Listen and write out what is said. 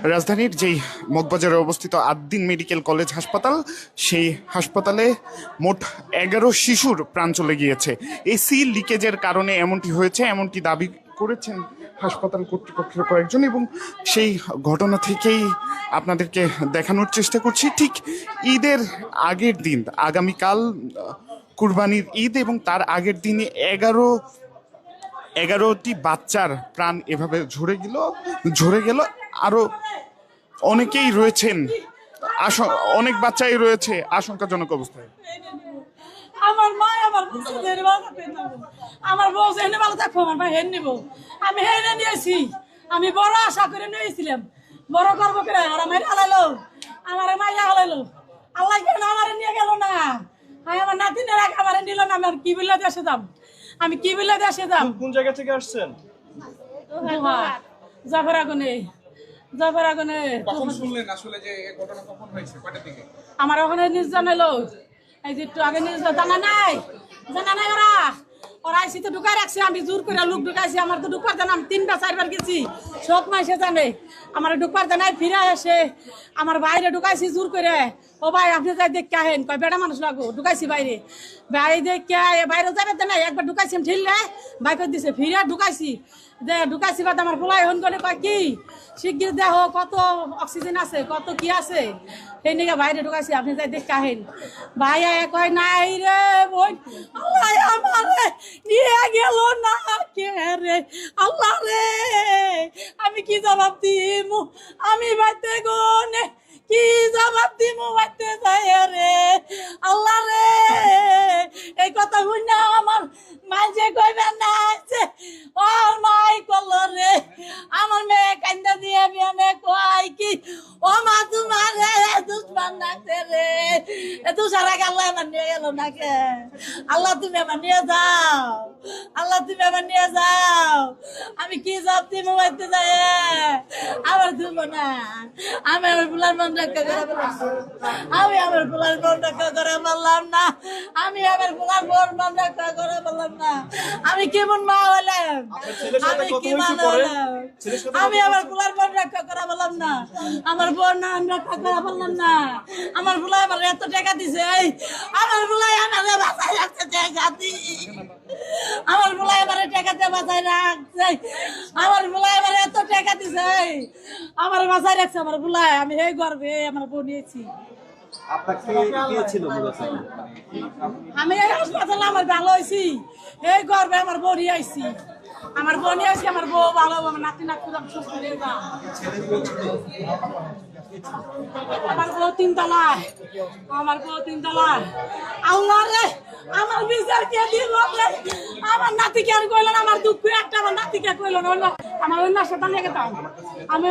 রাজধানীর যেই মগবাজারে অবস্থিত আদ্দিন মেডিকেল কলেজ হাসপাতাল, সেই হাসপাতালে মোট 11 শিশুর প্রাণ চলে গিয়েছে। এসি লিকেজের কারণে এমনটি হয়েছে, এমনটি দাবি করেছেন হাসপাতাল কর্তৃপক্ষের কয়েকজন, এবং সেই ঘটনা থেকেই আপনাদেরকে দেখানোর চেষ্টা করছি। ঠিক ঈদের আগের দিন, আগামীকাল কুরবানির ঈদ, এবং তার আগের দিনে 11টি বাচ্চার প্রাণ এভাবে ঝরে গেল। আরো অনেকেই রয়েছেন, অনেক বাচ্চাই রয়েছে আশঙ্কাজনক অবস্থায়। আমার মা আমার আমার বউ হেনে ভালো থাকবো, আমার ভাই হেন নিব, আমি হেনে নিয়েছি। আমি বড় আশা করে নিয়েছিলাম, বড় করবো করে আর আমার হালাইলো, আমার মাইয়া হালাইলো। আল্লাহ কেন আমার নিয়ে গেল না? আমার নাতিনের আগে আমার নিল না। আমি কি বললে দেশে যাম? আমি কি বললে দেশে যাম? কোন জায়গা থেকে আসছেন? জাফরাগুনে। কখন শুনলেন আসলে যে এই ঘটনা কখন হয়েছে, কয়টা থেকে? আমার ওখানে নিউজ জানালো, এই যে একটু আগে নিউজ জানা নাই ওরা আইসি তো ঢুকাই রাখছে। আমি জোর করে লোক ঢুকাইছি, আমার তো ঢুকবার জানা। আমি 3বার 4বার গেছি, সব মাসে জানে আমার ঢুকবার জানাই। ফিরে এসে আমার বাইরে ঢুকাইছি জোর করে। ও ভাই আপনি যাই দেখে আহেন, কয় বেড়া মানুষ লাগো। ঢুকাইছি বাইরে, ভাই দেখে বাইরে যাবে তো না। একবার ঢুকাইছি ঠিললে ভাই করে দিছে, ফিরে ঢুকাইছি ঢুকাইছি বাদ আমার পোলাই হন করে কয় কি শিগগির দেহ কত অক্সিজেন আছে, কত কি আছে, সেই নিয়ে বাইরে ঢুকাইছি। আপনি যাই দেখে আহেন। ভাই কয় নাই রে বোন, আল্লাহ আমারে নিয়ে গেল না কে রে, আল্লাহ রে আমি কি জবাব দিমু? আমি বাইতে গনে কি জবাব দিমু? বাইতে যাই রে আল্লাহ রে। এই কথা শুন না আমার মাঝে কইবেন না ও মাই কল রে। আমার মেয়ে কান্দা দিয়ে বিয়ানে কয় কি ও মা তোমার দুশ্মন নাচে রে। তুই সারা আল্লাহ আমার নিয়ে গেল না কে? আল্লাহ তুমি আমার নিয়ে যাও, আল্লাহ তুমি আমার নিয়ে যাও। আমি কি জবাব দিব? বাইতে যায় আমার দিব না। আমি আমার ফুলার মন রক্ষা করে বললাম, আমি আমার ফুলার মন রক্ষা করে বললাম না। আমি আমার ফুলার মন রক্ষা করে বললাম না। আমি কেমন মা হলাম? আমি কি মা হলাম? আমি আমার ফুলার মন রক্ষা করে বললাম না। আমার বোন নাম রক্ষা করে বললাম না। আমার ফুলাই আমার এত টাকা দিছে, আমার ফুলাই আমার বাসায় রাখছে টাকা দি। আমার ফুলাই আমার টাকাতে বাসায় রাখছে, আমার ফুলাই আমার এত টাকা দিছে, আমার বাসায় রাখছে আমার ফুলাই। আমি এই গর্বে আমার বোন নিয়েছি। আমি এই হাসপাতালে আমার ভালো হয়েছি, এই গর্বে আমার বোনই আইছি। আমার বোনই আইছি, আমার বউ ভালো, আমার নাতি নাতি সুস্থ হয়ে যা। আমার বউ 3 তলায়, আমার বউ 3 তলায়। আল্লাহ রে আমার বিচার কে দিব? আমার নাতিকে আর কইল না, আমার দুঃখ একটা আমার নাতিকে কইল না। আমার অন্য সাথে লেগে দাও, আমি